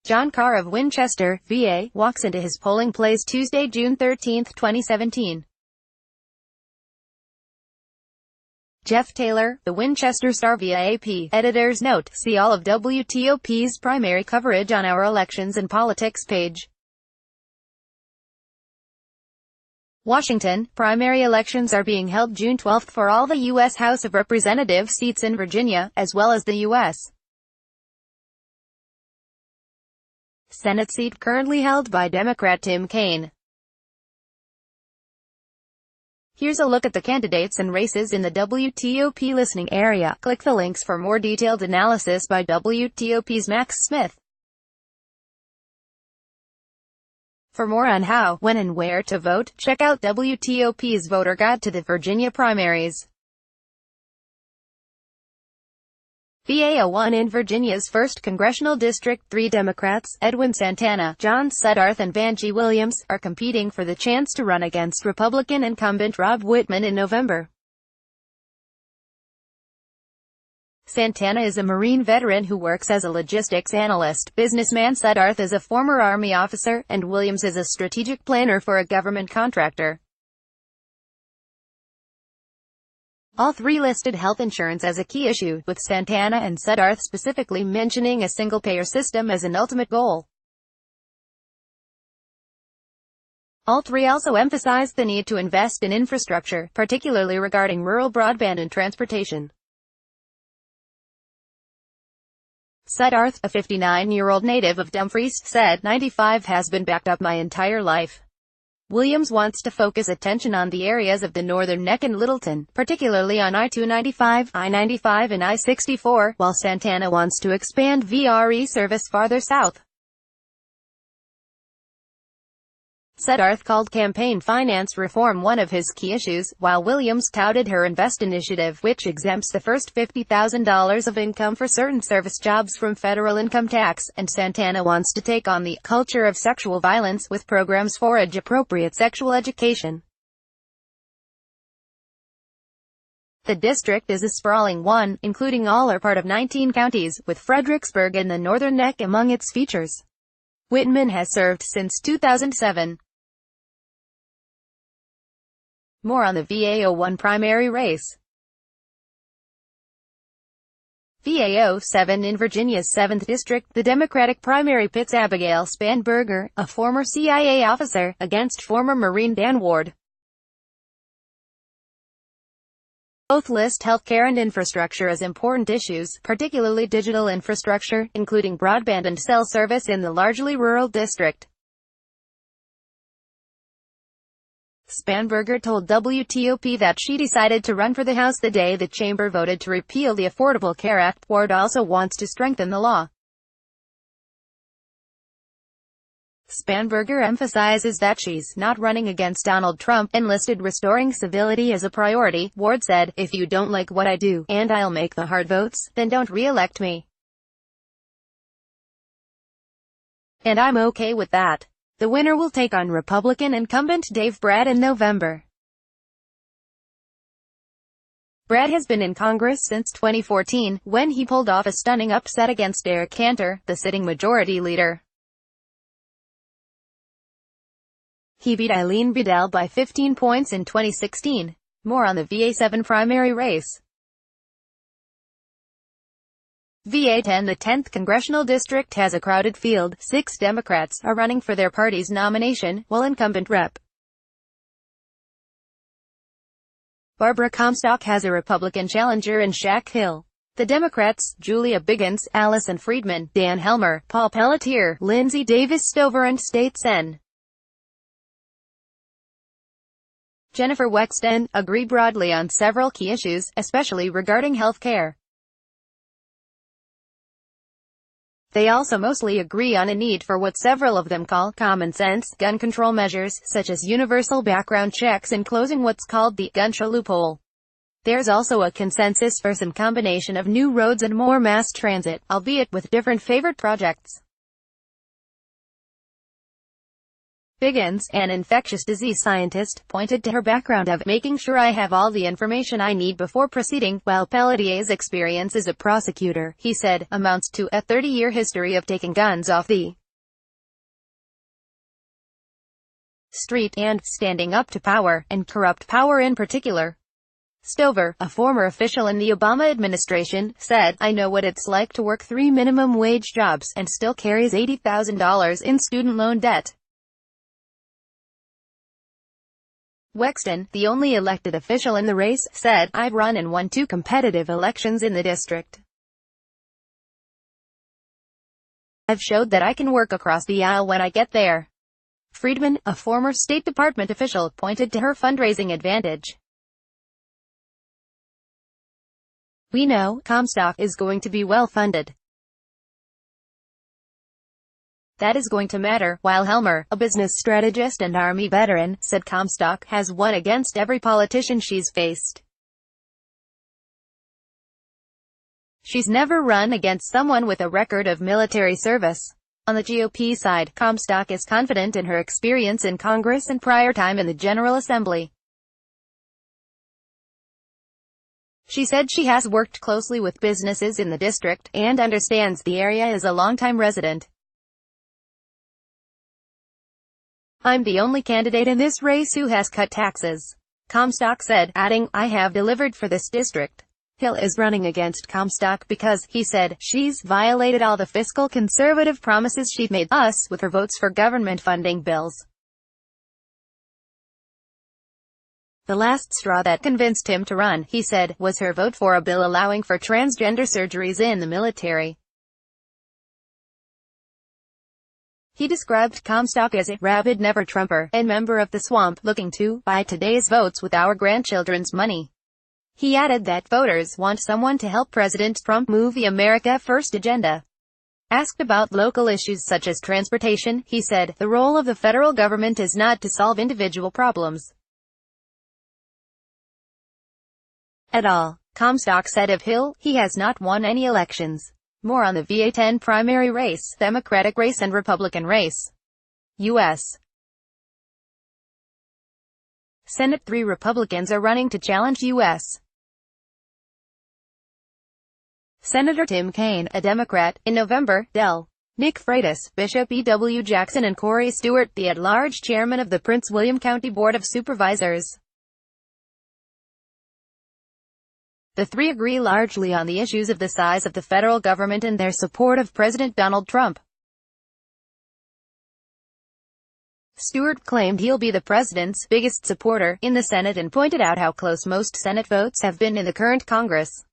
John Carr of Winchester, VA, walks into his polling place Tuesday, June 13, 2017. Jeff Taylor, The Winchester Star via AP. Editor's note: see all of WTOP's primary coverage on our Elections and Politics page. Washington, primary elections are being held June 12 for all the U.S. House of Representatives seats in Virginia, as well as the U.S. Senate seat currently held by Democrat Tim Kaine. Here's a look at the candidates and races in the WTOP listening area. Click the links for more detailed analysis by WTOP's Max Smith. For more on how, when and where to vote, check out WTOP's Voter Guide to the Virginia Primaries. VA 01 in Virginia's 1st Congressional District, 3 Democrats, Edwin Santana, John Suddarth and Vanjie Williams, are competing for the chance to run against Republican incumbent Rob Wittman in November. Santana is a Marine veteran who works as a logistics analyst. Businessman Suddarth is a former Army officer, and Williams is a strategic planner for a government contractor. All three listed health insurance as a key issue, with Santana and Suddarth specifically mentioning a single-payer system as an ultimate goal. All three also emphasized the need to invest in infrastructure, particularly regarding rural broadband and transportation. Suddarth, a 59-year-old native of Dumfries, said, "95 has been backed up my entire life." Williams wants to focus attention on the areas of the Northern Neck and Littleton, particularly on I-295, I-95 and I-64, while Santana wants to expand VRE service farther south. Suddarth called campaign finance reform one of his key issues, while Williams touted her INVEST initiative, which exempts the first $50,000 of income for certain service jobs from federal income tax, and Santana wants to take on the culture of sexual violence with programs for age-appropriate sexual education. The district is a sprawling one, including all or part of 19 counties, with Fredericksburg and the Northern Neck among its features. Wittman has served since 2007. More on the VA 01 primary race. VA 07 in Virginia's 7th District, the Democratic primary pits Abigail Spanberger, a former CIA officer, against former Marine Dan Ward. Both list healthcare and infrastructure as important issues, particularly digital infrastructure, including broadband and cell service in the largely rural district. Spanberger told WTOP that she decided to run for the House the day the chamber voted to repeal the Affordable Care Act. Ward also wants to strengthen the law. Spanberger emphasizes that she's not running against Donald Trump, and listed restoring civility as a priority. Ward said, "If you don't like what I do, and I'll make the hard votes, then don't re-elect me. And I'm okay with that." The winner will take on Republican incumbent Dave Brad in November. Brad has been in Congress since 2014, when he pulled off a stunning upset against Eric Cantor, the sitting majority leader. He beat Eileen Bedell by 15 points in 2016. More on the VA 7 primary race. VA 10 The 10th Congressional District has a crowded field. 6 Democrats are running for their party's nomination, while incumbent Rep. Barbara Comstock has a Republican challenger in Shack Hill. The Democrats, Julia Biggins, Allison Friedman, Dan Helmer, Paul Pelletier, Lindsay Davis Stover and State Sen. Jennifer Wexton, agree broadly on several key issues, especially regarding health care. They also mostly agree on a need for what several of them call common-sense gun control measures, such as universal background checks and closing what's called the gun show loophole. There's also a consensus for some combination of new roads and more mass transit, albeit with different favorite projects. Biggins, an infectious disease scientist, pointed to her background of making sure I have all the information I need before proceeding, while Pelletier's experience as a prosecutor, he said, amounts to a 30-year history of taking guns off the street and standing up to power, and corrupt power in particular. Stover, a former official in the Obama administration, said, I know what it's like to work 3 minimum wage jobs, and still carries $80,000 in student loan debt. Wexton, the only elected official in the race, said, I've run and won 2 competitive elections in the district. I've showed that I can work across the aisle when I get there. Friedman, a former State Department official, pointed to her fundraising advantage. We know Comstock is going to be well funded. That is going to matter, while Helmer, a business strategist and Army veteran, said Comstock has won against every politician she's faced. She's never run against someone with a record of military service. On the GOP side, Comstock is confident in her experience in Congress and prior time in the General Assembly. She said she has worked closely with businesses in the district, and understands the area as a longtime resident. I'm the only candidate in this race who has cut taxes, Comstock said, adding, I have delivered for this district. Hill is running against Comstock because, he said, she's violated all the fiscal conservative promises she made us with her votes for government funding bills. The last straw that convinced him to run, he said, was her vote for a bill allowing for transgender surgeries in the military. He described Comstock as a rabid never-Trumper, and member of the swamp, looking to buy today's votes with our grandchildren's money. He added that voters want someone to help President Trump move the America First agenda. Asked about local issues such as transportation, he said, the role of the federal government is not to solve individual problems at all. Comstock said of Hill, he has not won any elections. More on the VA-10 primary race, Democratic race and Republican race. U.S. Senate. 3 Republicans are running to challenge U.S. Senator Tim Kaine, a Democrat, in November. Del. Nick Freitas, Bishop E.W. Jackson and Corey Stewart, the at-large chairman of the Prince William County Board of Supervisors. The 3 agree largely on the issues of the size of the federal government and their support of President Donald Trump. Stewart claimed he'll be the president's biggest supporter in the Senate and pointed out how close most Senate votes have been in the current Congress.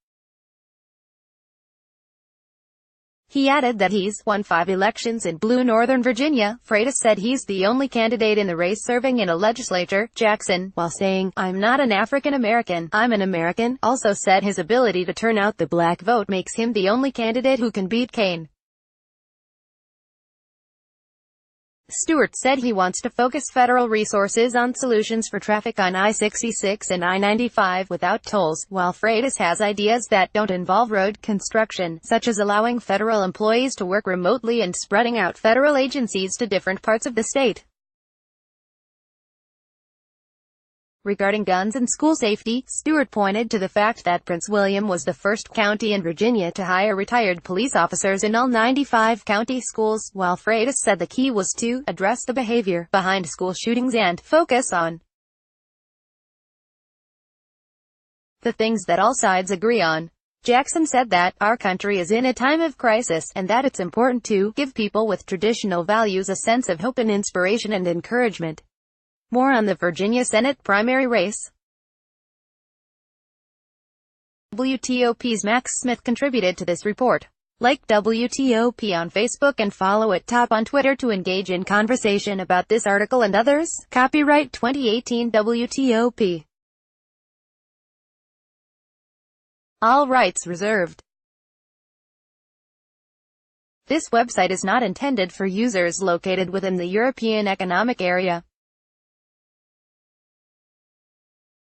He added that he's won 5 elections in blue Northern Virginia. Freitas said he's the only candidate in the race serving in a legislature. Jackson, while saying, I'm not an African American, I'm an American, also said his ability to turn out the black vote makes him the only candidate who can beat Kaine. Stewart said he wants to focus federal resources on solutions for traffic on I-66 and I-95 without tolls, while Freitas has ideas that don't involve road construction, such as allowing federal employees to work remotely and spreading out federal agencies to different parts of the state. Regarding guns and school safety, Stewart pointed to the fact that Prince William was the first county in Virginia to hire retired police officers in all 95 county schools, while Freitas said the key was to address the behavior behind school shootings and focus on the things that all sides agree on. Jackson said that our country is in a time of crisis, and that it's important to give people with traditional values a sense of hope and inspiration and encouragement. More on the Virginia Senate primary race. WTOP's Max Smith contributed to this report. Like WTOP on Facebook and follow at Top on Twitter to engage in conversation about this article and others. Copyright 2018 WTOP. All rights reserved. This website is not intended for users located within the European Economic Area.